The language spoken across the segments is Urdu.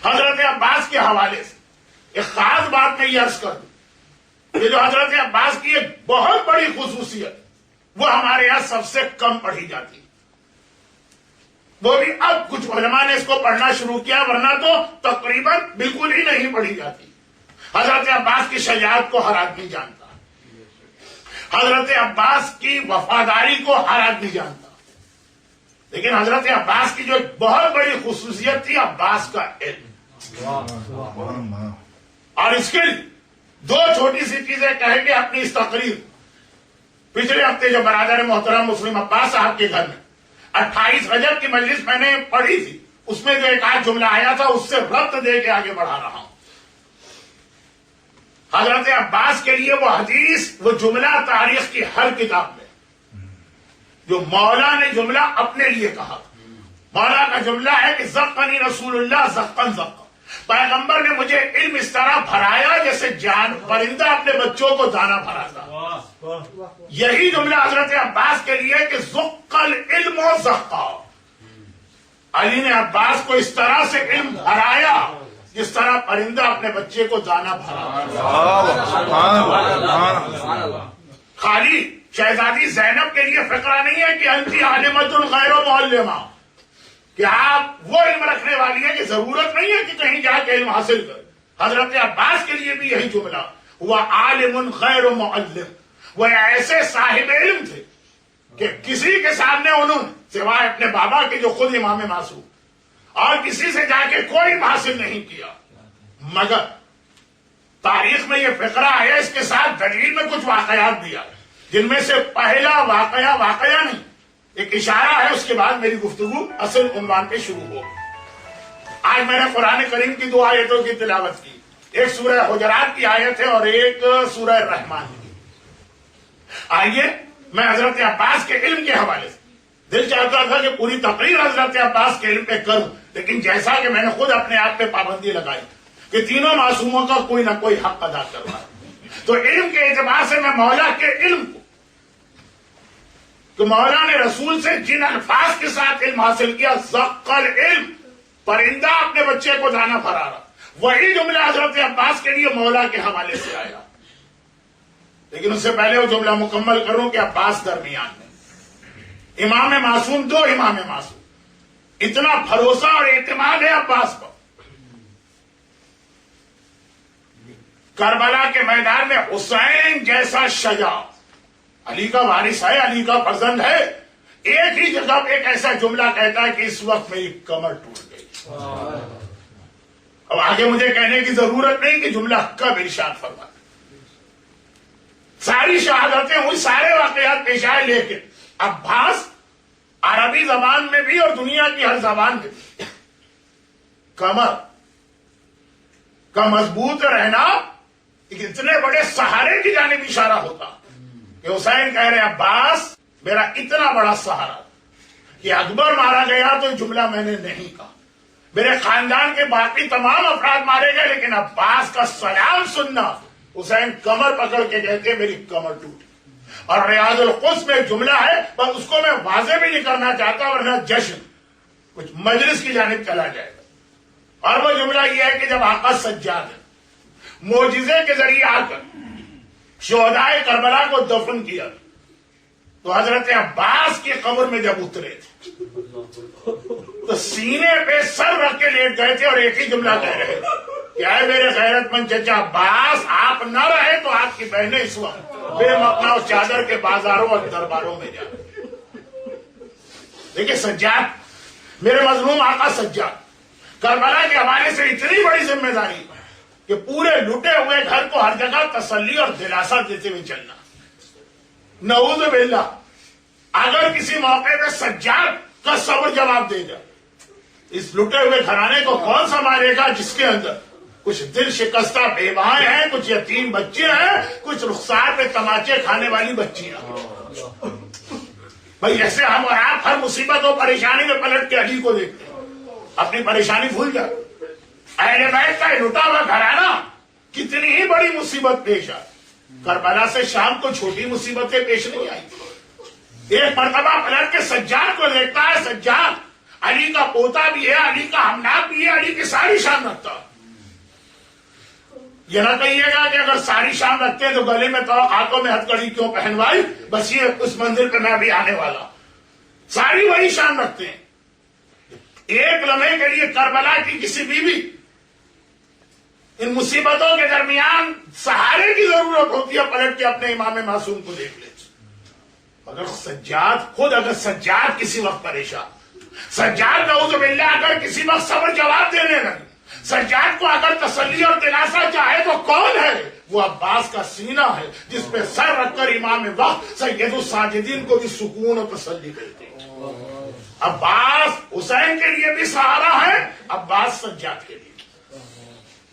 حضرت عباس کے حوالے سے ایک خاص بات میں یہ عرض کر دوں، یہ جو حضرت عباس کی ایک بہت بڑی خصوصیت وہ ہمارے یہاں سب سے کم پڑھی جاتی ہے، وہ بھی اب کچھ علماء نے اس کو پڑھنا شروع کیا، ورنہ تو تقریباً بالکل ہی نہیں پڑھی جاتی۔ حضرت عباس کی شجاعت کو ہر آدمی جانتا، حضرت عباس کی وفاداری کو ہر آدمی جانتا، لیکن حضرت عباس کی جو ایک بہت بڑی خصوصیت تھی عباس کا علم۔ اور اس کے لیے دو چھوٹی سی چیزیں کہیں گے اپنی اس تقریر۔ پچھلے ہفتے جو برادر محترم مسلم عباس صاحب کے گھر میں 28 رجب کی مجلس میں نے پڑھی تھی، اس میں جو ایک آدھ جملہ آیا تھا اس سے ربط دے کے آگے بڑھا رہا ہوں۔ حضرت عباس کے لیے وہ حدیث، وہ جملہ تاریخ کی ہر کتاب میں جو مولا نے جملہ اپنے لیے کہا، مولا کا جملہ ہے کہ زقنی رسول اللہ زقن زقن، پیغمبر نے مجھے علم اس طرح بھرایا جیسے جان پرندہ اپنے بچوں کو دانا بھراتا۔ یہی جملہ حضرت عباس کے لیے کہ زقل علم و زقا، علی نے عباس کو اس طرح سے علم بھرایا جس طرح پرندہ اپنے بچے کو دانا بھراتا۔ خالی شہزادی زینب کے لیے فقرہ نہیں ہے کہ انتی عالمۃ غیر معلمہ، کہ آپ وہ علم رکھنے والی ہے کہ ضرورت نہیں ہے کہ کہیں جا کے علم حاصل کرے۔ حضرت عباس کے لیے بھی یہی جملہ، وہ عالم غیر معلم، وہ ایسے صاحب علم تھے کہ کسی کے سامنے انہوں نے سوائے اپنے بابا کے جو خود امام معصوم اور کسی سے جا کے کوئی علم حاصل نہیں کیا، مگر تاریخ میں یہ فقرہ ہے، اس کے ساتھ دلیل میں کچھ واقعات دیا جن میں سے پہلا واقعہ نہیں، ایک اشارہ ہے، اس کے بعد میری گفتگو اصل عنوان پہ شروع ہو۔ آج میں نے قرآن کریم کی 2 آیتوں کی تلاوت کی، ایک سورہ حجرات کی آیت ہے اور ایک سورہ رحمان کی۔ آئیے میں حضرت عباس کے علم کے حوالے سے، دل چاہتا تھا کہ پوری تقریر حضرت عباس کے علم پہ کروں، لیکن جیسا کہ میں نے خود اپنے آپ پہ پابندی لگائی کہ تینوں معصوموں کا کوئی نہ کوئی حق ادا کروا، تو علم کے اعتبار سے میں مولا کے علم کو، کہ مولا نے رسول سے جن الفاظ کے ساتھ علم حاصل کیا، زقل علم، پرندہ اپنے بچے کو دانا بھرا رہا، وہی جملہ حضرت عباس کے لیے مولا کے حوالے سے آیا۔ لیکن اس سے پہلے وہ جملہ مکمل کروں کہ عباس درمیان میں، امام معصوم، 2 امام معصوم، اتنا بھروسہ اور اعتماد ہے عباس پر۔ کربلا کے میدان میں حسین جیسا شجاع، علی کا وارث ہے، علی کا فرزند ہے، ایک ہی جگہ ایک ایسا جملہ کہتا ہے کہ اس وقت میری کمر ٹوٹ گئی۔ اب آگے مجھے کہنے کی ضرورت نہیں کہ جملہ کب ارشاد فرماتا، ساری شہادتیں ہوئی، سارے واقعات پیش آئے، لیکن عباس عربی زبان میں بھی اور دنیا کی ہر زبان میں بھی کمر کا مضبوط رہنا ایک اتنے بڑے سہارے کی جانب اشارہ ہوتا کہ حسین کہہ رہے عباس میرا اتنا بڑا سہارا کہ اکبر مارا گیا تو یہ جملہ میں نے نہیں کہا، میرے خاندان کے باقی تمام افراد مارے گئے، لیکن عباس کا سلام سننا، حسین کمر پکڑ کے کہتے میری کمر ٹوٹی۔ اور ریاض القدس میں ایک جملہ ہے، بس اس کو میں واضح بھی نہیں کرنا چاہتا ورنہ جشن کچھ مجلس کی جانب چلا جائے گا، اور وہ جملہ یہ ہے کہ جب آقا سجاد ہے، معجزے کے ذریعے آ کر شہدائے کربلا کو دفن کیا، تو حضرت عباس کی قبر میں جب اترے تھے تو سینے پہ سر رکھ کے لیٹ گئے تھے اور ایک ہی جملہ کہہ رہے تھے کہ اے میرے غیرت مند چچا عباس، آپ نہ رہے تو آپ کی بہنیں اس وقت بے مقنا و چادر کے بازاروں اور درباروں میں جا۔ دیکھیں سجاد، میرے مظلوم آقا سجاد، کربلا کے حوالے سے اتنی بڑی ذمہ داری کہ پورے لٹے ہوئے گھر کو ہر جگہ تسلی اور دلاسا دیتے ہوئے چلنا۔ نعوذ باللہ، اگر کسی موقع پہ سجاد کا صبر جواب دے جائے، اس لٹے ہوئے گھرانے کو کون سنبھالے گا جس کے اندر کچھ دل شکستہ بیواہیں ہیں، کچھ یتیم بچے ہیں، کچھ رخسار پہ تماچے کھانے والی بچیاں۔ بھائی ایسے ہم اور آپ ہر مصیبت و پریشانی میں پلٹ کے علی کو دیکھتے ہیں، اپنی پریشانی بھول جائے۔ اہل بیت کا لٹا ہوا گھرانہ کتنی ہی بڑی مصیبت پیش آئی، کربلا سے شام کو چھوٹی مصیبتیں پیش نہیں آئی۔ ایک مرتبہ پلٹ کے سجاد کو دیکھتا ہے، سجاد علی کا پوتا بھی ہے، علی کا ہمناک بھی ہے، علی کی ساری شان رکھتا. یہ نہ کہیے گا کہ اگر ساری شان رکھتے ہیں تو گلے میں تو ہاتھوں میں ہتھکڑی کیوں پہنوائی، بس یہ اس منزل پہ میں بھی آنے والا. ساری وہی شان رکھتے ہیں. ایک لمحے کے لیے کربلا کی کسی بیوی ان مصیبتوں کے درمیان سہارے کی ضرورت ہوتی ہے، پلٹ کے اپنے امام معصوم کو دیکھ لے. اگر سجاد کسی وقت پریشان، سجاد نعوذ باللہ اگر کسی وقت صبر جواب دینے لگے، سجاد کو اگر تسلی اور دلاسا چاہے تو کون ہے؟ وہ عباس کا سینہ ہے جس پہ سر رکھ کر امام وقت سید الساجدین کو بھی سکون اور تسلی ملتی ہے. عباس حسین کے لیے بھی سہارا ہے، عباس سجاد کے لیے.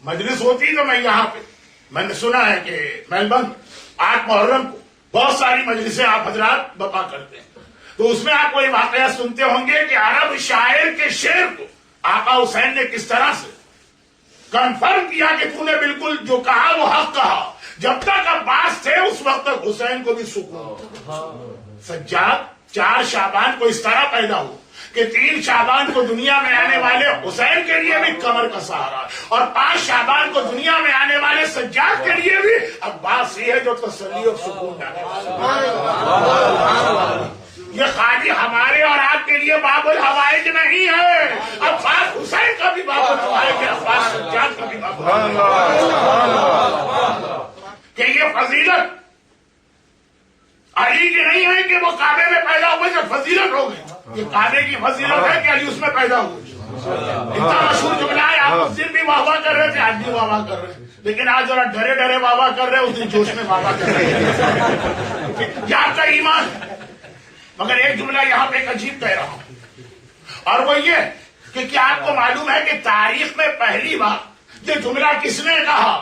مجلس ہوتی تو میں یہاں پہ، میں نے سنا ہے کہ میلبرن 8 محرم کو بہت ساری مجلسیں آپ حضرات برپا کرتے ہیں، تو اس میں آپ کو یہ واقعہ سنتے ہوں گے کہ عرب شاعر کے شعر کو آقا حسین نے کس طرح سے کنفرم کیا کہ تو نے بالکل جو کہا وہ حق کہا. جب تک عباس تھے اس وقت تک حسین کو بھی سکون. سجاد 4 شعبان کو اس طرح پیدا ہو کہ 3 شعبان کو دنیا میں آنے والے حسین کے لیے بھی کمر کا سہارا، اور 5 شعبان کو دنیا میں آنے والے سجاد کے لیے بھی عباس ہی ہے جو تسلی اور سکون ڈالے والا. یہ خالی ہمارے اور آپ کے لیے باب الحوائج نہیں ہے، عباس حسین کا بھی باب الحوائج ہے، عباس سجاد کا بھی باب الحوائج کہ یہ فضیلت علی کی نہیں ہے کہ وہ کعبے میں پیدا ہوئے جو فضیلت ہو گئی. یہ کعبے کی فضیلت ہے کہ علی اس میں پیدا ہوئے. اتنا مشہور جملہ ہے، آپ اس دن بھی واہ واہ کر رہے تھے، آج بھی واہ واہ کر رہے ہیں، لیکن آج ذرا ڈرے ڈرے واہ واہ کر رہے ہیں، اس دن جوش میں واہ واہ کر رہے ہیں. یہ آپ کا ایمان. مگر ایک جملہ یہاں پہ ایک عجیب کہہ رہا ہوں، اور وہ یہ کہ کیا آپ کو معلوم ہے کہ تاریخ میں پہلی بار یہ جملہ کس نے کہا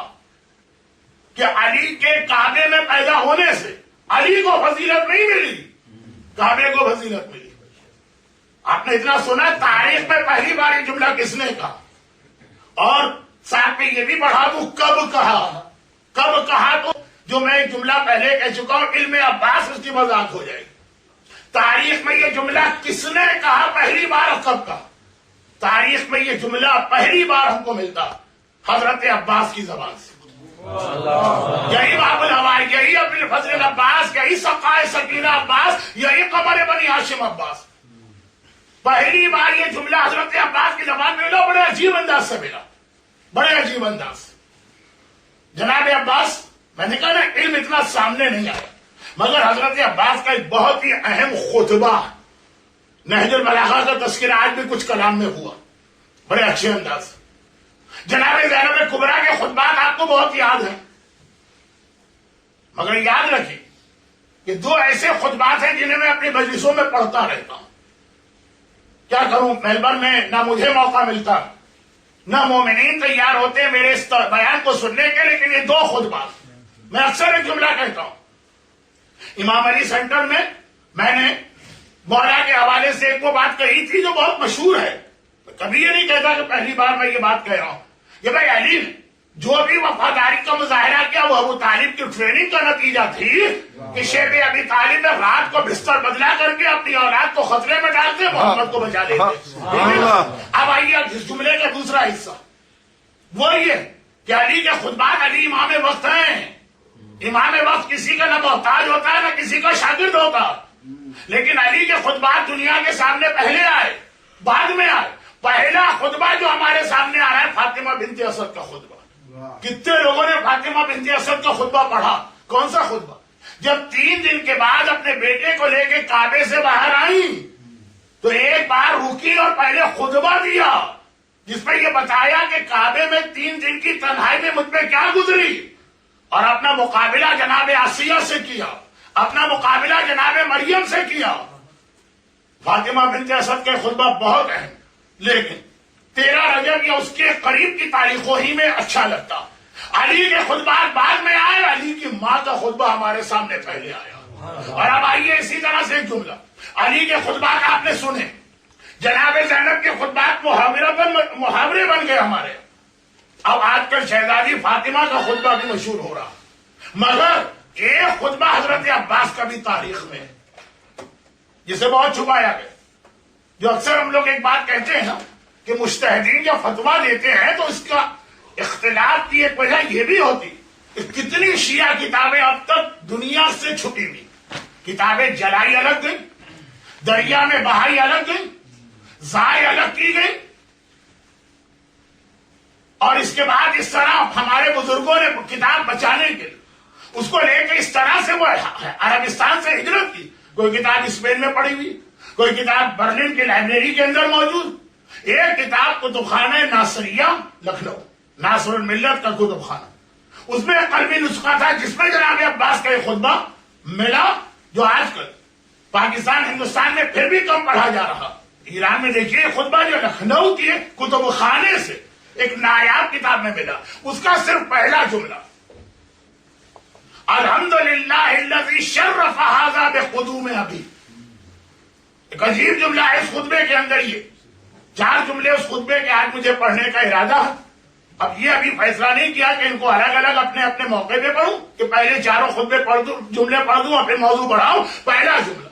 کہ علی کے کعبے میں پیدا ہونے سے علی کو فضیلت نہیں ملی، کعبے کو فضیلت ملی. آپ نے اتنا سنا، تاریخ میں پہلی بار یہ جملہ کس نے کہا؟ اور ساتھ میں یہ بھی پڑھا دوں کب کہا تو جو میں ایک جملہ پہلے کہہ چکا ہوں، علم عباس اس کی وضاحت ہو جائے گی. تاریخ میں یہ جملہ کس نے کہا پہلی بار اور کب کہا؟ تاریخ میں یہ جملہ پہلی بار ہم کو ملتا حضرت عباس کی زبان سے. یہی باب الحوائج، یہی ابن الفضل عباس، یہی سقائے سکینہ عباس، یہی قمر بنی ہاشم عباس. پہلی بار یہ جملہ حضرت عباس کی زبان میں ملا، بڑے عجیب انداز سے ملا، بڑے عجیب انداز سے. جناب عباس، میں نے کہا نا علم اتنا سامنے نہیں آیا، مگر حضرت عباس کا ایک بہت ہی اہم خطبہ نہج البلاغہ کا تذکرہ آج بھی کچھ کلام میں ہوا بڑے اچھے انداز سے. جناب زینب کبریٰ کے خطبات آپ کو بہت یاد ہیں، مگر یاد رکھیں کہ 2 ایسے خطبات ہیں جنہیں میں اپنی مجلسوں میں پڑھتا رہتا ہوں. کیا کروں، میلبرن میں نہ مجھے موقع ملتا نہ مومنین تیار ہوتے میرے اس بیان کو سننے کے، لیکن یہ 2 خطبات میں اکثر ایک جملہ کہتا ہوں. امام علی سینٹر میں نے مولا کے حوالے سے ایک وہ بات کہی تھی جو بہت مشہور ہے. کبھی یہ نہیں کہتا کہ پہلی بار میں یہ بات کہہ رہا ہوں. یہ بھائی علی نے جو بھی وفاداری کا مظاہرہ کیا وہ ابو طالب کی ٹریننگ کا نتیجہ تھی کہ شیخ ابی طالب نے رات کو بستر بدلا کر کے اپنی اولاد کو خطرے میں ڈالتے محمد کو بچا لیتے. اب آئیے اس جملے کا دوسرا حصہ، وہ یہ کہ علی کے خطبات، علی امام وقت ہیں. امام وقت کسی کا نہ محتاج ہوتا ہے نہ کسی کا شاگرد ہوتا، لیکن علی کے خطبات دنیا کے سامنے پہلے آئے، بعد میں آئے. پہلا خطبہ جو ہمارے سامنے آ رہا ہے فاطمہ بنت اسد کا خطبہ. کتنے لوگوں نے فاطمہ بنت اسد کا خطبہ پڑھا؟ کون سا خطبہ؟ جب 3 دن کے بعد اپنے بیٹے کو لے کے کعبے سے باہر آئیں تو ایک بار رکی اور پہلے خطبہ دیا جس میں یہ بتایا کہ کعبے میں 3 دن کی تنہائی میں مجھ پہ کیا گزری، اور اپنا مقابلہ جناب آسیہ سے کیا، اپنا مقابلہ جناب مریم سے کیا. فاطمہ بنت اسد کے خطبہ بہت اہم، لیکن 13 رجب یا اس کے قریب کی تاریخوں ہی میں اچھا لگتا. علی کے خطبات بعد میں آئے، علی کی ماں کا خطبہ ہمارے سامنے پہلے آیا. اور اب آئیے اسی طرح سے ایک جملہ، علی کے خطبات آپ نے سنے، جناب زینب کے خطبات محاورے بن گئے ہمارے. اب آج کل شہزادی فاطمہ کا خطبہ بھی مشہور ہو رہا، مگر ایک خطبہ حضرت عباس کا بھی تاریخ میں جسے بہت چھپایا گیا، جو اکثر ہم لوگ ایک بات کہتے ہیں نا کہ مجتہدین جب فتویٰ دیتے ہیں تو اس کا اختلاف کی ایک وجہ یہ بھی ہوتی کہ کتنی شیعہ کتابیں اب تک دنیا سے چھپی ہوئی، کتابیں جلائی الگ گئی، دریا میں بہائی الگ گئی، ضائع الگ کی گئی، اور اس کے بعد اس طرح ہمارے بزرگوں نے کتاب بچانے کے لیے اس کو لے کے اس طرح سے وہ عربستان سے ہجرت کی. کوئی کتاب اسپین میں پڑی ہوئی، کوئی کتاب برلن کی لائبریری کے اندر موجود، ایک کتاب کتب خانہ ناصریہ لکھنؤ، ناصر الملت کا کتب خانہ، اس میں قلبی نسخہ تھا جس میں جناب عباس کا ایک خطبہ ملا جو آج کل پاکستان ہندوستان میں پھر بھی کم پڑھا جا رہا. ایران میں دیکھیے خطبہ جو لکھنؤ کی کتب خانے سے ایک نایاب کتاب میں ملا، اس کا صرف پہلا جملہ الحمدللہ الذی شرف ھذا بقدوم ابی. ایک عجیب جملہ ہے اس خطبے کے اندر. یہ 4 جملے اس خطبے کے آج مجھے پڑھنے کا ارادہ ہے. اب یہ ابھی فیصلہ نہیں کیا کہ ان کو الگ الگ اپنے اپنے موقع پہ پڑھوں کہ پہلے 4 خطبے پڑھ دوں، جملے پڑھ دوں اور پھر موضوع بڑھاؤں. پہلا جملہ.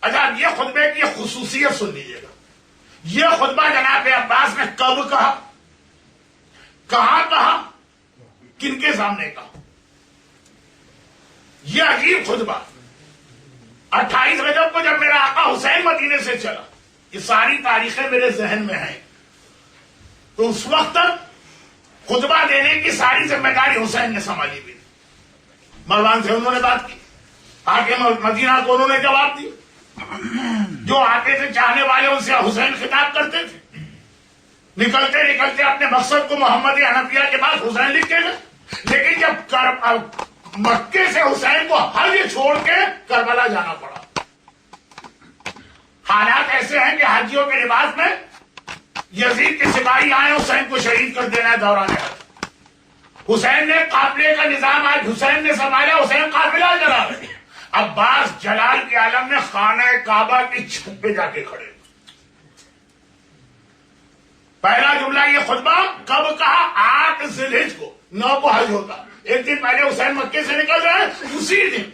اچھا اب یہ خطبے کی خصوصیت سن لیجیے گا. یہ خطبہ جناب عباس نے کب کہا، کہاں کہا، کن کے سامنے کہا؟ یہ عجیب خطبہ 28 رجب کو جب میرا آقا حسین مدینے سے چلا، یہ ساری تاریخیں میرے ذہن میں ہیں، تو اس وقت تک خطبہ دینے کی ساری ذمہ داری حسین نے سنبھالی ہوئی. مروان سے انہوں نے بات کی، آگے مدینہ کو انہوں نے جواب دی، جو آتے تھے چاہنے والے ان سے حسین خطاب کرتے تھے، نکلتے نکلتے اپنے مقصد کو محمد حنفیہ کے بعد حسین لکھ کے گئے. لیکن جب مکے سے حسین کو حج چھوڑ کے کربلا جانا پڑا. حالات ایسے ہیں کہ حاجیوں کے لباس میں یزید کے سپاہی آئے حسین کو شہید کر دینا ہے دوران حج. حسین نے قافلے کا نظام آج حسین نے سنبھالا، حسین قافلہ چلا رہے. عباس جلال کے عالم میں خانہ کعبہ کی چھت پہ جا کے کھڑے. پہلا جملہ یہ خطبہ کب کہا؟ 8 ذی الحجہ کو، 9 کو حج ہوتا. ایک دن پہلے حسین مکے سے نکل رہے ہیں، اسی دن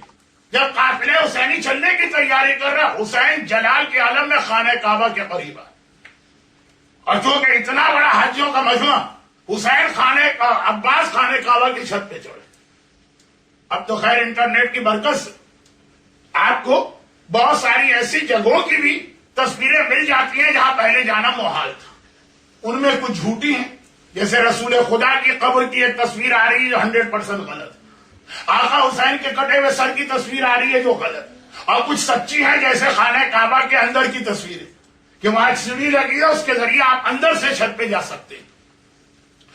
جب قافلے حسینی چلنے کی تیاری کر رہا، حسین جلال کے عالم میں خانہ کعبہ کے قریب آئے. اور چونکہ اتنا بڑا حجیوں کا مجمع، حسین عباس خانہ کعبہ کی چھت پہ چڑھے. اب تو خیر انٹرنیٹ کی برکت سے آپ کو بہت ساری ایسی جگہوں کی بھی تصویریں مل جاتی ہیں جہاں پہلے جانا محال تھا. ان میں کچھ جھوٹی ہیں، جیسے رسول خدا کی قبر کی ایک تصویر آ رہی ہے جو 100% غلط، آقا حسین کے کٹے ہوئے سر کی تصویر آ رہی ہے جو غلط، اور کچھ سچی ہے جیسے خانہ کعبہ کے اندر کی تصویر کہ وہاں سیڑھی لگی ہے، اس کے ذریعے آپ اندر سے چھت پہ جا سکتے ہیں.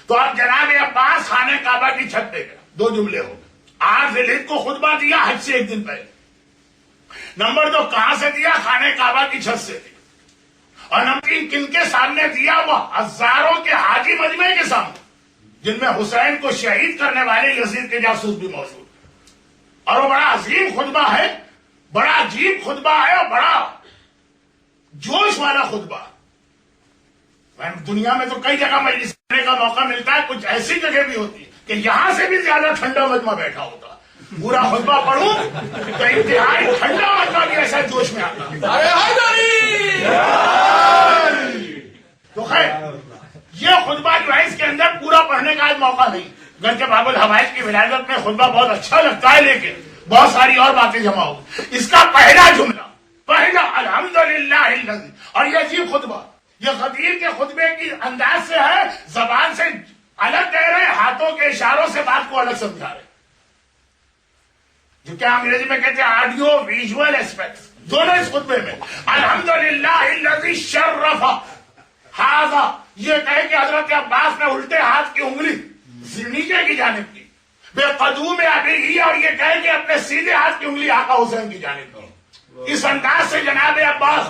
تو اب جناب عباس خانہ کعبہ کی چھت پہ گیا. 2 جملے ہو گئے. 8 ذی الحجہ کو خطبہ دیا، حج سے ایک دن پہلے. نمبر 2 کہاں سے دیا؟ خانہ کعبہ کی چھت سے دیا. اور نمبر 3 کن کے سامنے دیا؟ وہ ہزاروں کے حاجی مجمع کے سامنے، جن میں حسین کو شہید کرنے والے یزید کے جاسوس بھی موجود. اور وہ بڑا عظیم خطبہ ہے، بڑا عجیب خطبہ ہے اور بڑا جوش والا خطبہ. دنیا میں تو کئی جگہ مجلس کرنے کا موقع ملتا ہے، کچھ ایسی جگہ بھی ہوتی ہے کہ یہاں سے بھی زیادہ ٹھنڈا مجمع بیٹھا ہوتا. پورا خطبہ پڑھوں تو انتہائی ٹھنڈا مجمع بھی ایسا جوش میں آتا. تو خیر یہ خطبہ جو ہے اس کے اندر پورا پڑھنے کا آج موقع نہیں، گرچہ باب الحوائج کی ولادت میں خطبہ بہت اچھا لگتا ہے، لیکن بہت ساری اور باتیں جمع ہو. اس کا پہلا جملہ، پہلا الحمدللہ الذی، اور یہ عجیب خطبہ یہ خطیب کے خطبے کی انداز سے ہے، زبان سے الگ کہہ رہے، ہاتھوں کے اشاروں سے بات کو الگ سمجھا رہے، جو کیا انگریزی میں کہتے ہیں آڈیو ویژول ایسپیکٹس دونوں اس خطبے میں. الحمدللہ الذی شرف ھذا، یہ کہے کہ حضرت عباس نے الٹے ہاتھ کی انگلی نیچے کی جانب کی، بے قدوم ابی، اور یہ کہے کہ اپنے سیدھے ہاتھ کی انگلی آقا حسین کی جانب کی. اس انداز سے جناب عباس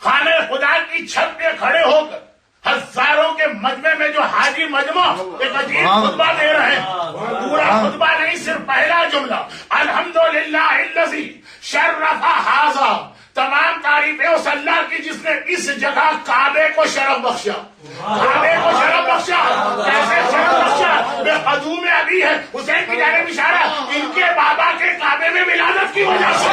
خانہ خدا کی چھت پہ کھڑے ہو کر ہزاروں کے مجمع میں جو حاجی مجمع ایک عجیب خطبہ دے رہے ہیں. پورا خطبہ نہیں، صرف پہلا جملہ الحمدللہ الذی شرف ھذا. تمام تعریفیں اس اللہ کی جس نے اس جگہ کعبے کو شرف بخشا. کعبے کو شرف بخشا، کیسے شرف بخشا؟ بے قدوم ابی ہے، حسین کی جانب اشارہ، ان کے بابا کے کعبے میں ولادت کی وجہ سے.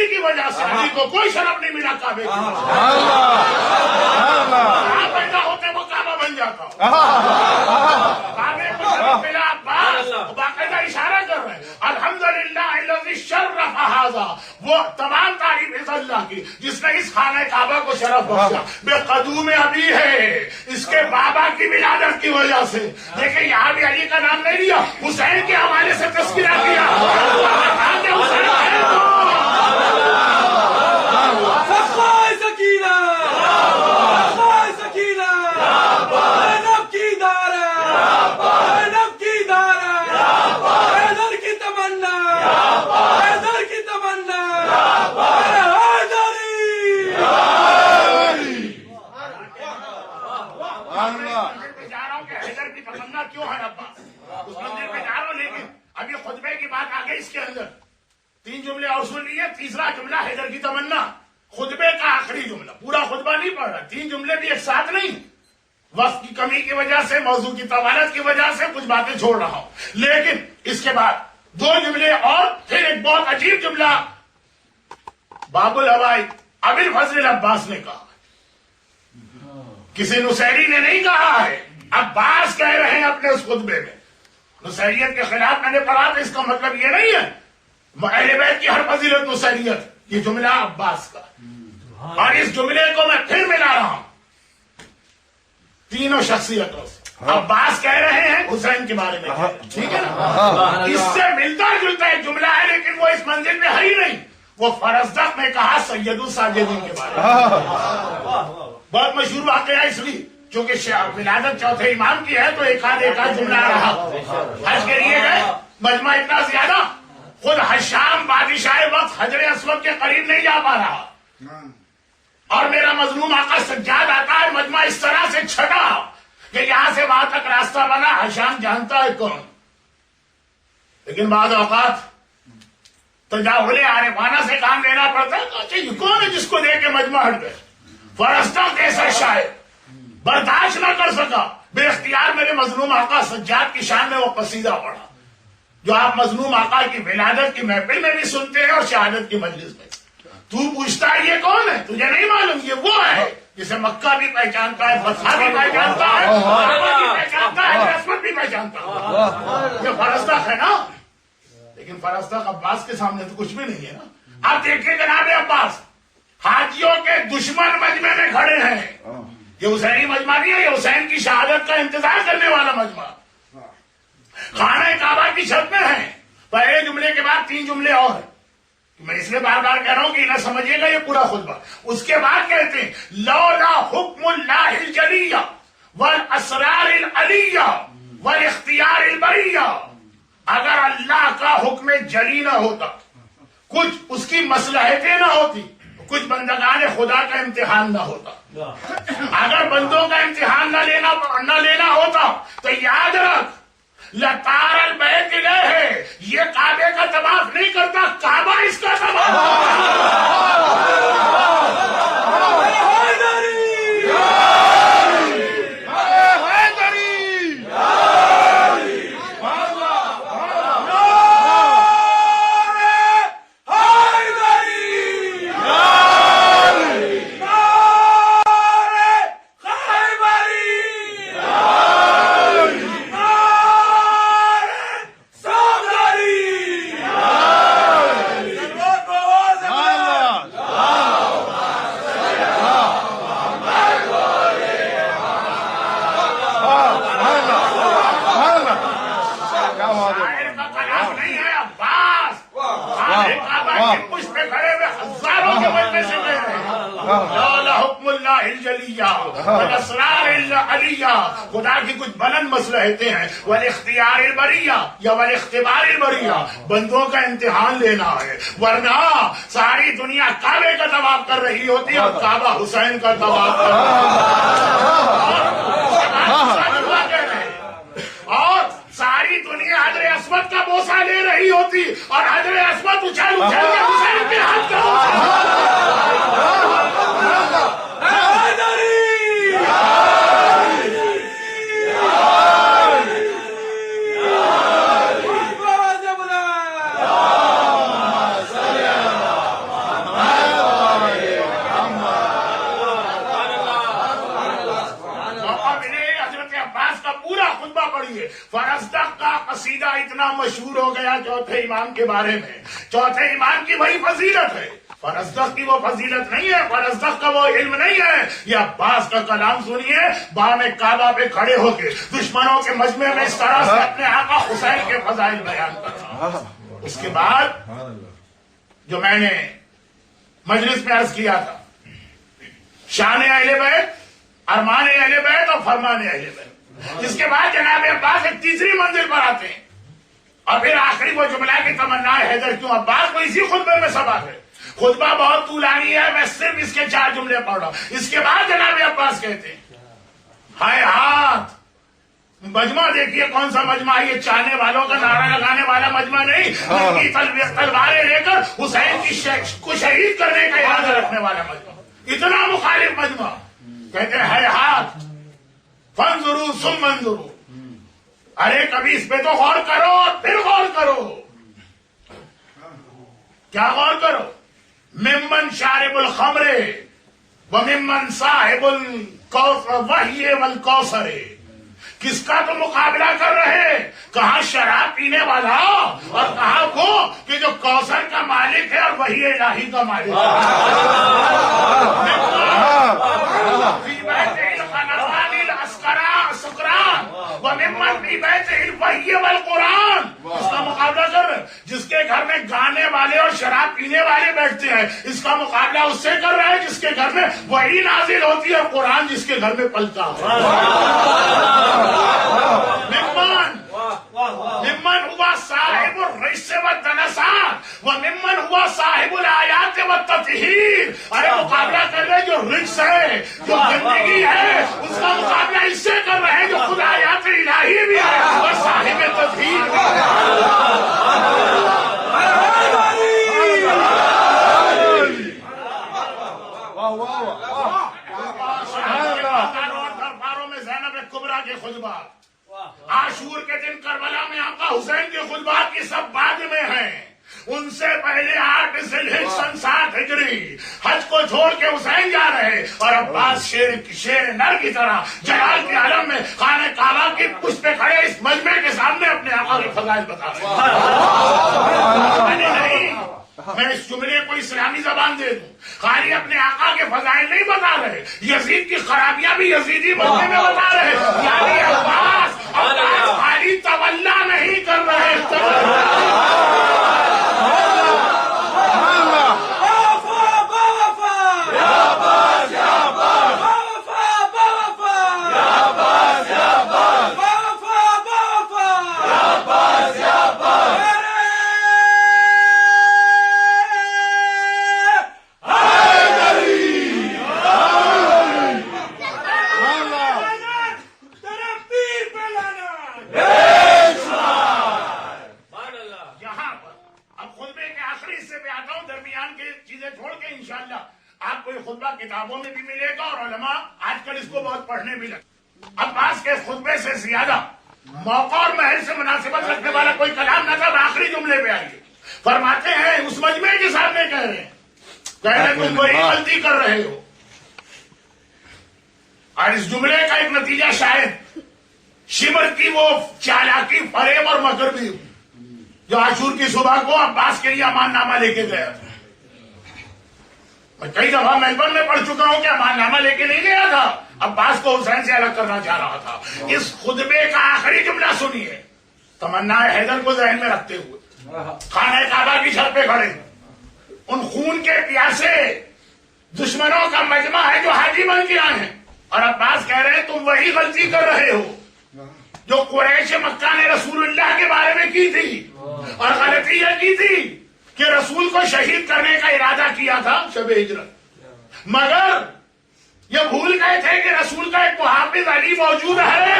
علی کی وجہ سے علی کو کوئی شرف نہیں ملا کعبے کی، کہاں پیدا ہوتے وہ کعبہ بن جاتا، کعبے کو شرف ملا عباس، باقاعدہ اشارہ کر رہے ہیں الحمدللہ الذی شرف ھذا، وہ تمام تعریف اس اللہ کی جس نے اس خانہ کعبہ کو شرف بخشا، بے قدوم ابی ہے، اس کے بابا کی ولادت کی وجہ سے۔ دیکھیں یہاں بھی علی کا نام نہیں لیا، حسین کے حوالے سے تذکرہ کیا، حسین ہے تو کیوں ہے عباس، اس مندر پہ جا رہا ہوں، لیکن ابھی خطبے کی بات آ گئی اس کے اندر 3 جملے اور سن لیے۔ تیسرا جملہ حیدر کی تمنا، خطبے کا آخری جملہ، پورا خطبہ نہیں پڑھ رہا، 3 جملے بھی ایک ساتھ نہیں، وقت کی کمی کی وجہ سے، موضوع کی طوالت کی وجہ سے کچھ باتیں چھوڑ رہا ہوں، لیکن اس کے بعد 2 جملے اور پھر ایک بہت عجیب جملہ باب الہوائی ابی الفضل عباس نے کہا، کسی نصیری نے نہیں کہا ہے، عباس کہہ رہے ہیں اپنے اس خطبے میں۔ نصیریت کے خلاف میں نے پڑھا تو اس کا مطلب یہ نہیں ہے اہل بیت کی ہر فضیلت نصیریت، یہ جملہ عباس کا، اور اس جملے کو میں پھر ملا رہا ہوں تینوں شخصیتوں سے۔ عباس کہہ رہے ہیں حسین کے بارے میں، ٹھیک ہے نا، اس سے ملتا جلتا ایک جملہ ہے لیکن وہ اس منزل میں ہے ہی نہیں، وہ فرزدق نے کہا سید الساجدین کے بارے میں، بہت مشہور واقعہ اس لیے چونکہ ولادت چوتھے امام کی ہے تو ایک آدھ جملہ رہا۔ حج کے لیے گئے، مجمع اتنا زیادہ، خود حشام بادشاہ وقت حجر اسود کے قریب نہیں جا پا رہا، اور میرا مظلوم آقا سجاد آتا ہے، مجمع اس طرح سے چھٹا کہ یہاں سے وہاں تک راستہ بنا، حشام جانتا ہے کون، لیکن بعض اوقات تجاہل عارفانہ سے کام لینا پڑتا ہے کہ یہ کون ہے جس کو دیکھ کے مجمع ہٹ گئے۔ فرشتہ کیسا شاعر برداشت نہ کر سکا، بے اختیار میرے مظلوم آقا سجاد کی شان میں وہ قصیدہ پڑھا جو آپ مظلوم آقا کی ولادت کی محفل میں بھی سنتے ہیں اور شہادت کی مجلس میں۔ تو پوچھتا ہے یہ کون ہے، تجھے نہیں معلوم، یہ وہ ہے جسے مکہ بھی پہچانتا ہے، فتح بھی پہچانتا ہے، کعبہ بھی پہچانتا ہے، اسود بھی پہچانتا ہے، یہ فرزدق ہے نا۔ لیکن فرزدق عباس کے سامنے تو کچھ بھی نہیں ہے نا۔ آپ دیکھیں جناب عباس، حاجیوں کے دشمن مجمع میں کھڑے ہیں، یہ حسینی مجمع نہیں ہے، یہ حسین کی شہادت کا انتظار کرنے والا مجمع، خانہ کعبہ کی چھت میں ہے۔ پہلے جملے کے بعد 3 جملے اور ہیں، میں اس لیے بار بار کہہ رہا ہوں کہ انہیں سمجھیے گا یہ پورا خطبہ۔ اس کے بعد کہتے ہیں لولا حکم اللہ الجلیہ والاسرار العلیہ والاختیار البریہ، اگر اللہ کا حکم جلی نہ ہوتا، کچھ اس کی مصلحتیں نہ ہوتی، کچھ بندگان خدا کا امتحان نہ ہوتا، اگر بندوں کا امتحان نہ لینا ہوتا تو یاد رکھ لطار البیت ہے، یہ کعبے کا طواف نہیں کرتا، کعبہ اس کا طواف۔ خدا کی کچھ بلند مصلحتیں ہیں، والاختیار البریہ یا والاختبار البریہ، بندوں کا امتحان لینا ہے، ورنہ ساری دنیا کعبے کا طواف کر رہی ہوتی اور کعبہ حسین کا طواف کر رہا ہے، اور ساری دنیا حجر اسود کا بوسہ لے رہی ہوتی اور حجر اسود اچھل اچھل کے حسین کے ہاتھ کا فرزدق کا قصیدہ اتنا مشہور ہو گیا چوتھے امام کے بارے میں. چوتھے امام کی وہی فضیلت ہے، فرزدق کی وہ فضیلت نہیں ہے، فرزدق کا وہ علم نہیں ہے. یہ عباس کا کلام سنیے، بام کعبہ پہ کھڑے ہو کے دشمنوں کے مجمع میں اس طرح سے اپنے آقا حسین کے فضائل بیان کر رہا. اس کے بعد جو میں نے مجلس میں عرض کیا تھا، شان اہل بیت، ارمان اہل بیت اور فرمان اہل بیت. اس کے بعد جناب عباس ایک تیسری منزل پر آتے ہیں، اور پھر آخری وہ جملہ کی تمنا حیدر کیوں. عباس کو اسی خطبے میں سبق ہے، خطبہ بہت طولانی ہے، میں صرف اس کے 4 جملے پڑھ رہا ہوں. اس کے بعد جناب عباس کہتے ہیں، ہائے ہاتھ مجمع دیکھیے کون سا مجمع، یہ چاہنے والوں کا نعرہ لگانے والا مجمع نہیں، ان کی تلواریں لے کر حسین کی کو شہید کرنے کا ارادہ رکھنے والا مجمع، اتنا مخالف مجمع. کہتے ہیں ہائے ہاتھ فانظروا ثم انظروا، ارے کبھی اس پہ تو غور کرو اور پھر غور کرو. کیا غور کرو؟ ممن شارب الخمر وممن صاحب الوحی والکوثر، کس کا تو مقابلہ کر رہے، کہاں شراب پینے والا اور کہاں وہ کہ جو کوثر کا مالک ہے اور وحی الہی کا مالک والقرآن. اس کا مقابلہ کر رہے جس کے گھر میں گانے والے اور شراب پینے والے بیٹھتے ہیں، اس کا مقابلہ اس سے کر رہا ہے جس کے گھر میں وحی نازل ہوتی ہے اور قرآن جس کے گھر میں پلتا ہے. ممن ہوا صاحب الرجس والدنسات وممن ہوا صاحب الآیات والتطہیر. ارے مقابلہ کر رہے جو رجس ہے، جو گندگی ہے، اس کا مقابلہ اس سے کر رہے ہیں جو خود آیات الہی بھی ہے اور صاحب تطہیر بھی ہے. درباروں میں زینب کبریٰ کے خطبات، عاشور کے دن کربلا میں آقا حسین کے خطبات کی سب بعد میں ہیں. ان سے پہلے 8 ذی الحجہ سن 7 ہجری حج کو چھوڑ کے حسین جا رہے، اور عباس شیر نر کی طرح جلال کے عالم میں خانہ کعبہ کی پشت پہ کھڑے اس مجمع کے سامنے اپنے آقا کے فضائل بتا رہے ہیں. میں اس جملے کو اسلامی زبان دے دوں، خالی اپنے آقا کے فضائل نہیں بتا رہے، یزید کی خرابیاں بھی یزیدی مجمع میں بتا رہے. یعنی عباس خالی تولا نہیں کر رہے، کتابوں میں بھی ملے گا اور علماء آج کل اس کو بہت پڑھنے بھی لگے. عباس کے خطبے سے زیادہ موقع اور محل سے مناسبت رکھنے والا کوئی کلام نہ تھا. آخری جملے پہ آئیے، فرماتے ہیں اس مجمع کے سامنے کہہ رہے ہیں تم وہی غلطی کر رہے ہو. اور اس جملے کا ایک نتیجہ شاید شبر کی وہ چالاکی، فریب اور مکر بھی جو عاشور کی صبح کو عباس کے لیے امان نامہ لے کے گیا تھا. میں کئی دفعہ میلبرن میں پڑھ چکا ہوں کہ امان نامہ لے کے نہیں گیا تھا، عباس کو حسین سے الگ کرنا چاہ رہا تھا. اس خطبے کا آخری جملہ سنیے، تمنا حیدر کو ذہن میں رکھتے ہوئے خانہ کعبہ کی چھت پہ کھڑے، ان خون کے پیاسے دشمنوں کا مجمع ہے جو حاجی بن کے آئے ہیں، اور عباس کہہ رہے ہیں تم وہی غلطی کر رہے ہو جو قریش مکہ نے رسول اللہ کے بارے میں کی تھی. اور غلطی یہ کی تھی کہ رسول کو شہید کرنے کا ارادہ کیا تھا شب ہجرت، مگر یہ بھول گئے تھے کہ رسول کا ایک محافظ علی موجود ہے.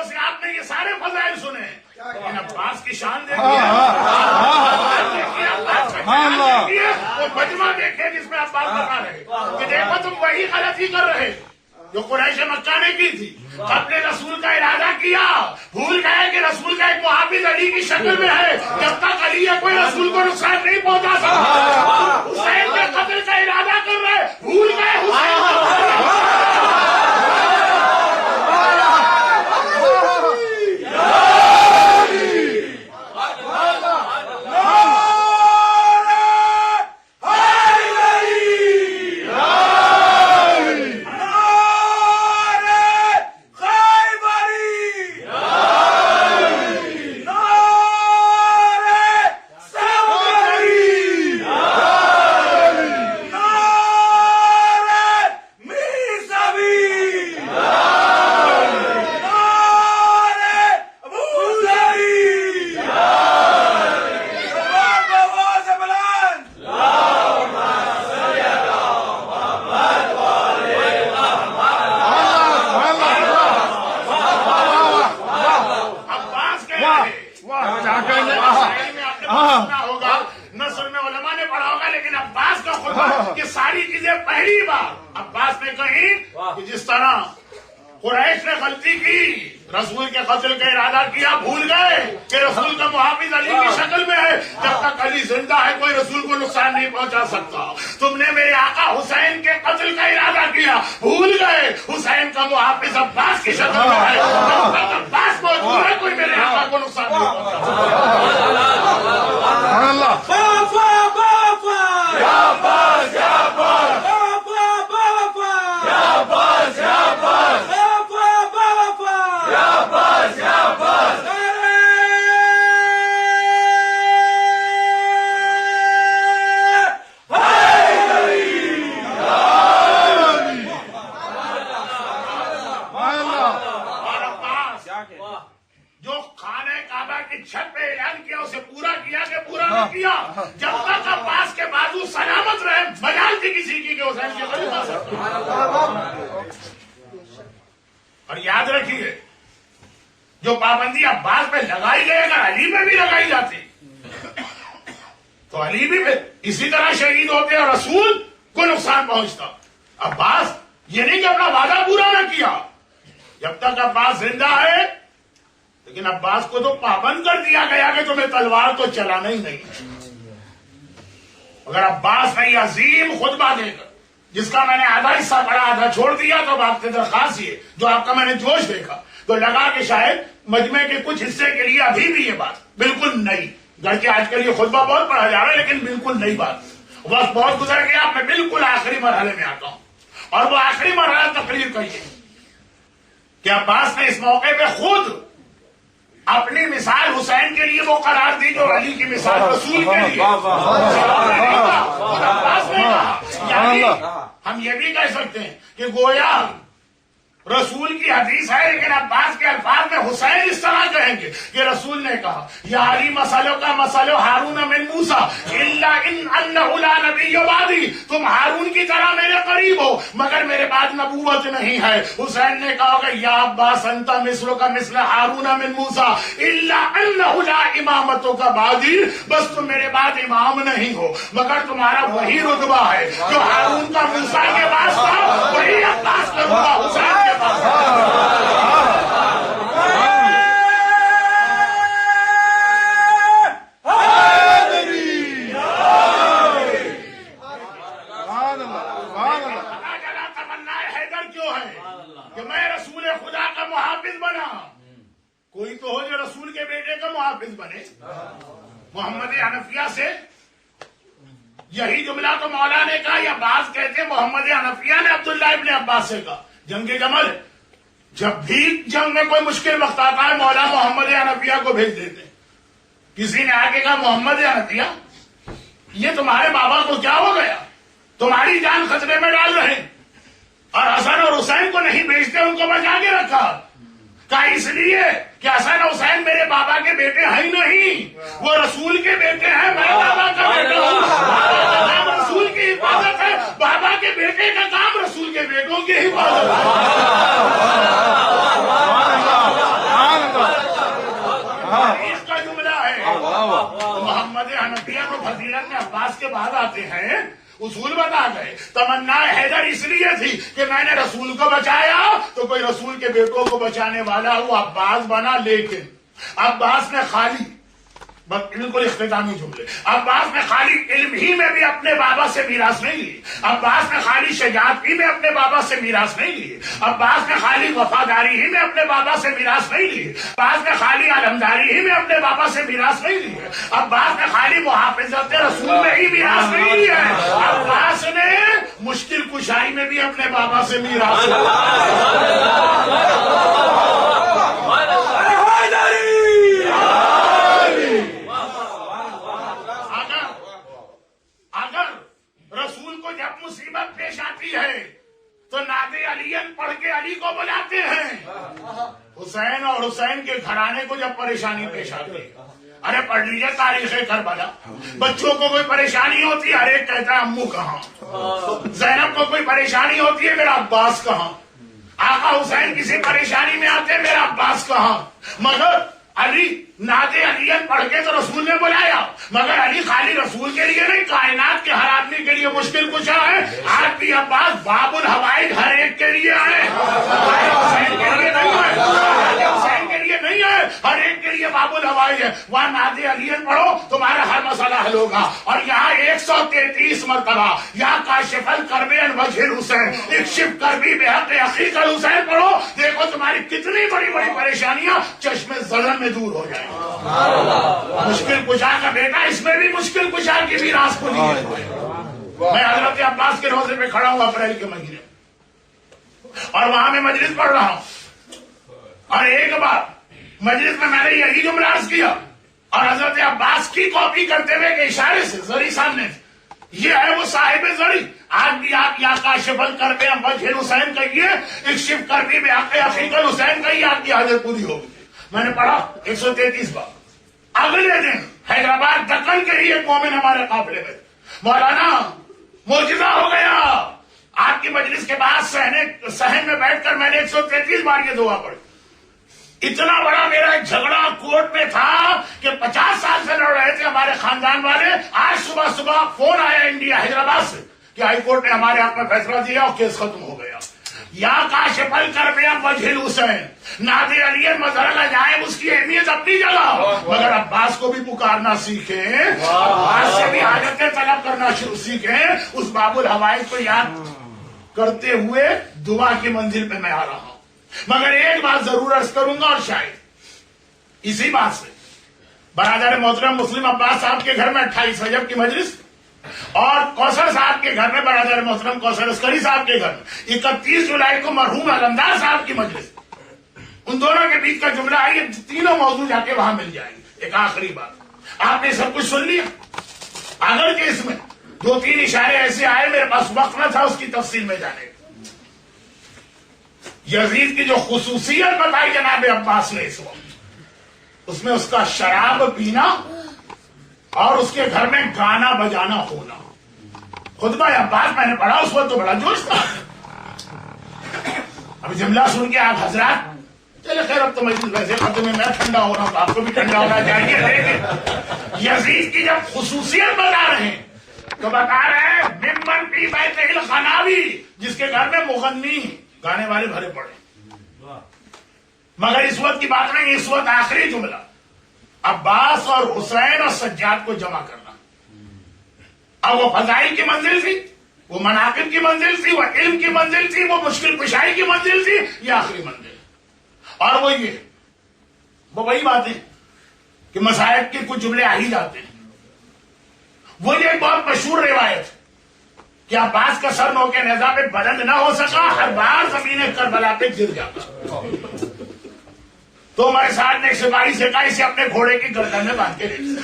سے آپ نے یہ سارے فضائل سنے، لیکن عباس کی شان دیکھیے، عباس کا وہ مجمع دیکھے جس میں عباس بتا رہے کہ دیکھو تم وہی غلطی کر رہے جو قریش مکہ نے کی تھی. اپنے رسول کا ارادہ کیا, بھول گئے کہ رسول کا ایک محافظ علی کی شکل میں ہے. جب تک علی ہے کوئی رسول کو نقصان نہیں پہنچا سکتا. حسین کے قتل کا ارادہ کر رہے, بھول گئے حسین. نصر میں علماء نے پڑھا ہوگا, لیکن عباس کا خطبہ یہ ساری چیزیں پہلی بار عباس نے کہی کہ جس طرح قریش نے غلطی کی, رسول کے قتل کا ارادہ کیا, بھول گئے کہ رسول کا محافظ علی کی شکل میں ہے. جب تک علی زندہ ہے کوئی رسول کو نقصان نہیں پہنچا سکتا. تم نے میرے آقا حسین کے قتل کا ارادہ کیا, بھول گئے حسین کا محافظ عباس کی شکل میں ہے. جب تک عباس موجود ہے کوئی میرے آقا کو نقصان نہیں پہنچا جو خانہ کعبہ کی چھت پہ اعلان کیا اسے پورا کیا کہ پورا نہ کیا. جب تک عباس کے بازو سلامت رہے مجال تھی کسی کی کہ حسین کے قریب آ سکتے. اور یاد رکھیے جو پابندی عباس پہ لگائی گئی اگر علی پہ بھی لگائی جاتی تو علی بھی اسی طرح شہید ہوتے اور رسول کو نقصان پہنچتا. عباس یہ نہیں کہ اپنا وعدہ پورا نہ کیا, جب تک عباس زندہ ہے, لیکن عباس کو تو پابند کر دیا گیا کہ تمہیں تلوار تو چلانا ہی نہیں. اگر عباس نے عظیم خطبہ دے کر جس کا میں نے آدھا حصہ پڑھا آدھا چھوڑ دیا تو آپ سے درخواست یہ جو آپ کا میں نے جوش دیکھا تو لگا کہ شاید مجمع کے کچھ حصے کے لیے ابھی بھی یہ بات بالکل نئی, گرچہ آج کل یہ خطبہ بہت پڑھا جا رہا ہے لیکن بالکل نئی بات. وقت بہت گزر گیا, میں بالکل آخری مرحلے میں آتا ہوں اور وہ آخری مرحلہ تقریر کا یہ کہ عباس نے اس موقع پہ خود اپنی مثال حسین کے لیے وہ قرار دی جو علی کی مثال رسول کے لیے. یعنی ہم یہ بھی کہہ سکتے ہیں کہ گویا رسول کی حدیث ہے لیکن عباس کے الفاظ میں حسین اس طرح کہیں گے کہ رسول نے کہا یا علی مسلو کا مسلو ہارون من موسیٰ الا انہ لا نبی بعدی, تم ہارون کی طرح میرے قریب ہو مگر میرے بعد نبوت نہیں ہے. حسین نے کہا کہ یا عباس انت مثلو کا مثل ہارون من موسیٰ الا انہ لا امامت کا بعدی, بس تم میرے بعد امام نہیں ہو مگر تمہارا وہی رتبہ ہے جو ہارون کا موسیٰ کے پاس تھا, وہی عباس کا رتبہ حسین کے پاس. کوئی تو ہو جو رسول کے بیٹے کا محافظ بنے. محمد حنفیہ سے یہی جملہ تو مولا نے کہا یا بعض کہتے محمد حنفیہ نے عبداللہ ابن عباس سے کہا. جنگ جمل جب بھی جنگ میں کوئی مشکل وقت آتا ہے مولا محمد حنفیہ کو بھیج دیتے ہیں. کسی نے آگے کہا محمد حنفیہ یہ تمہارے بابا کو کیا ہو گیا, تمہاری جان خطرے میں ڈال رہے ہیں, اور حسن اور حسین کو نہیں بھیجتے, ان کو بچا کے رکھا. کہا اس لیے کہ حسن حسین میرے بابا کے بیٹے ہیں نہیں, وہ رسول کے بیٹے ہیں, میں بابا کا بیٹا ہوں. بابا کا کام رسول کی حفاظت ہے, بابا کے بیٹے کا کام رسول کے بیٹوں کی حفاظت ہے. اس کا جملہ ہے. محمد حنفیہ کو فضیلت میں عباس کے بعد آتے ہیں، اصول بتا گئے. تمنا حیدر اس لیے تھی کہ میں نے رسول کو بچایا تو کوئی رسول کے بیٹوں کو بچانے والا وہ عباس بنا، لیکن عباس نے خالی بالکل اختتامی جملے، عباس نے خالی علم ہی میں بھی اپنے بابا سے میراث نہیں لی، عباس نے خالی شجاعت ہی میں اپنے بابا سے میراث نہیں لی، عباس نے خالی وفاداری ہی میں اپنے بابا سے میراث نہیں لی، عباس نے خالی علمداری ہی میں اپنے بابا سے میراث نہیں لی، عباس نے خالی محافظت رسول میں ہی میراث نہیں لی ہے، عباس نے مشکل کشائی میں بھی اپنے بابا سے میراث رسول کو جب مصیبت پیش آتی ہے تو نعت علی پڑھ کے علی کو بلاتے ہیں. حسین اور حسین کے گھرانے کو جب پریشانی پیش آتی ہے، ارے پڑھ لیجیے تاریخ کربلا، بچوں کو کوئی پریشانی ہوتی ہے، ہر ایک کہتا ہے امو کہاں، زینب کو کوئی پریشانی ہوتی ہے، میرا عباس کہاں، آقا حسین کسی پریشانی میں آتے ہیں، میرا عباس کہاں. مگر علی نعت علی پڑھ کے تو رسول نے بلایا، مگر علی خالی رسول کے لیے نہیں، کائنات کے ہر آدمی کے لیے مشکل کشا ہے. آج بھی عباس باب الحوائج ہر ایک کے لیے ہے، حسین کے لیے نہیں ہے، حسین کے لیے نہیں ہے، ہر ایک کے لیے باب الحوائج ہے. وہاں نعت علی پڑھو تمہارا ہر مسئلہ حل ہوگا. اور یہاں 133 مرتبہ یا کاشف الکرب عن وجہ الحسین اکشف کربی بحق اخیک الحسین پڑھو، دیکھو تمہاری کتنی بڑی بڑی پریشانیاں چشم زلن میں دور ہو جائیں. مشکل کشا کا بیٹا، اس میں بھی مشکل کشا کی بھی راز کو لیے ہوئے. میں حضرت عباس کے روزے پہ کھڑا ہوں اپریل کے مہینے، اور وہاں میں مجلس پڑھ رہا ہوں، اور ایک بار مجلس میں میں نے یہی جملہ عرض کیا، اور حضرت عباس کی کاپی کرتے ہوئے کہ اشارے سے زری سامنے، یہ ہے وہ صاحب زری. آج بھی آپ یا کاشف الکرب عن وجہ الحسین کہیے، اکشف کربی بحق اخیک الحسین کہیے، آپ کی حاجت پوری ہوگی. میں نے پڑھا 133 بار. اگلے دن حیدرآباد دکن کے ہی ایک مومن ہمارے قافلے میں، مولانا معجزہ ہو گیا، آپ کی مجلس کے بعد صحن میں بیٹھ کر میں نے 133 بار یہ دعا پڑھی. اتنا بڑا میرا ایک جھگڑا کورٹ میں تھا کہ 50 سال سے لڑ رہے تھے ہمارے خاندان والے. آج صبح فون آیا انڈیا حیدرآباد سے کہ ہائی کورٹ نے ہمارے حق میں فیصلہ دیا اور کیس ختم ہو گیا. یا کاشف الکرب عن وجہ الحسین، نعت علی مظہر العجائب اس کی اہمیت اپنی جگہ، مگر عباس کو بھی پکارنا سیکھیں، عباس سے بھی حاجتیں طلب کرنا سیکھیں. اس باب الحوائج کو یاد کرتے ہوئے دعا کی منزل پہ میں آ رہا ہوں. مگر ایک بات ضرور عرض کروں گا، اور شاید اسی بات سے برادر محترم مسلم عباس صاحب کے گھر میں 28 رجب کی مجلس، اور کوثر صاحب کے گھر میں برادر محترم کوثر عسکری صاحب کے گھر میں 31 جولائی کو مرحوم علمدار صاحب کی مجلس. ان دونوں کے بیچ کا جملہ ہے، یہ تینوں موضوع جا کے وہاں مل جائیں گے. ایک آخری بات، آپ نے سب کچھ سن لیا، اگر کہ اس میں 2-3 اشارے ایسے آئے، میرے پاس وقت نہ تھا اس کی تفصیل میں جانے. یزید کی جو خصوصیت بتائی جناب عباس نے اس وقت، اس میں اس کا شراب پینا اور اس کے گھر میں گانا بجانا ہونا. خطبہ عباس میں نے پڑھا اس وقت تو بڑا جوش تھا. اب جملہ سن کے آپ حضرات چلے خیر، اب تو مجلس ویسے ختم میں ٹھنڈا ہو رہا ہوں تو آپ کو بھی ٹھنڈا ہونا چاہیے. لیکن یزید کی جب خصوصیت بتا رہے ہیں تو بتا رہے ہیں ممن فی بیتہ الغناوی، جس کے گھر میں مغنی گانے والے بھرے پڑے. مگر اس وقت کی بات نہیں، اس وقت آخری جملہ عباس اور حسین اور سجاد کو جمع کرنا. اب وہ فضائل کی منزل تھی، وہ مناقب کی منزل تھی، وہ علم کی منزل تھی، وہ مشکل کشائی کی منزل تھی، یہ آخری منزل. اور وہ یہ وہ وہی باتیں کہ مصائب کے کچھ جملے آ ہی جاتے ہیں. وہ یہ بہت مشہور روایت کہ عباس کا سر نو کے نیزہ پہ بلند نہ ہو سکا، ہر بار زمین کربلا پہ گر جاتا. تو ہمارے ساتھ نے ایک سپاہی سے کہا اسے اپنے گھوڑے کی گردن میں باندھ کے لے لیا.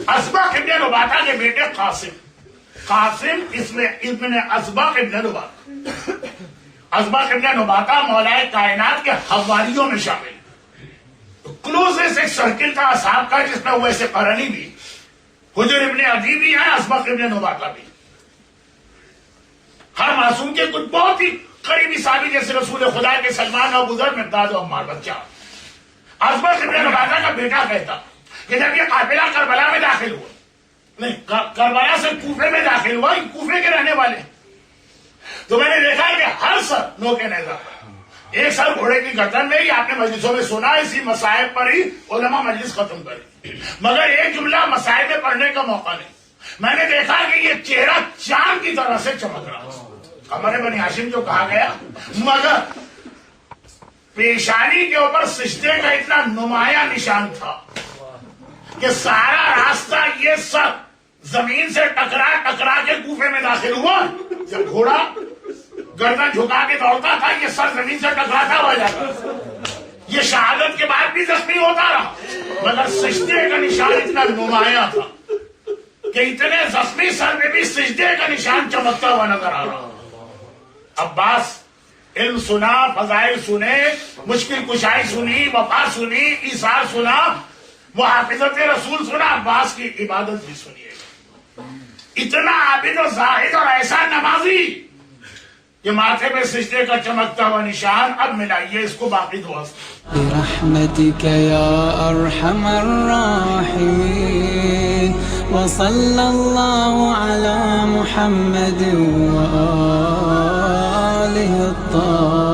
اسبق ابن نباتہ کے بیٹے قاسم اس میں ابن اسبق ابن نباتہ، اسبق ابن نباتہ مولائے کائنات کے حواریوں میں شامل. کلوزسٹ ایک سرکل تھا اصحاب کا جس میں ویسے قرنی بھی، حجر ابن عدی بھی ہیں، اسبق ابن نباتہ بھی. ہر معصوم کے کچھ بہت ہی قریبی صحابی جیسے رسول خدا کے سلمان اور ابوذر مقداد و عمار بچہ. اسبق ابن نباتہ کا بیٹا کہتا کہ جب یہ قافلہ کربلا میں داخل ہوا نہیں کربلا سے کوفے میں داخل ہوا، کوفے کے رہنے والے. تو میں نے دیکھا کہ ہر سر نوکے نیزہ، ایک سر گھوڑے کی گردن میں ہی. آپ نے مجلسوں میں سنا اسی مسائب پر ہی علماء مجلس ختم کری، مگر ایک جملہ مسائب میں پڑھنے کا موقع نہیں. میں نے دیکھا کہ یہ چہرہ چاند کی طرح سے چمک رہا، قمر بنی ہاشم جو کہا گیا، مگر پیشانی کے اوپر سجدے کا اتنا نمایاں نشان تھا کہ سارا راستہ یہ سر زمین سے ٹکرا کے کوفے میں داخل ہوا. جب گھوڑا گردن جھکا کے دوڑتا تھا، یہ سر زمین سے ٹکراتا ہوا جاتا. یہ شہادت کے بعد بھی زخمی ہوتا رہا، مگر سجدے کا نشان اتنا نمایاں تھا کہ اتنے زخمی سر میں بھی سجدے کا نشان چمکتا ہوا نظر آ رہا. عباس علم سنا، فضائل سنے، مشکل کشائی سنی، وفا سنی، ایثار سنا، محافظت رسول سنا، عباس کی عبادت بھی سنیے. اتنا عابد و زاہد اور ایسا نمازی کہ ماتھے پہ سجدے کا چمکتا ہوا نشان. اب ملائیے اس کو باقی دعا سے. برحمتك يا أرحم الراحمين وصلى الله على محمد وآله الطاهرين.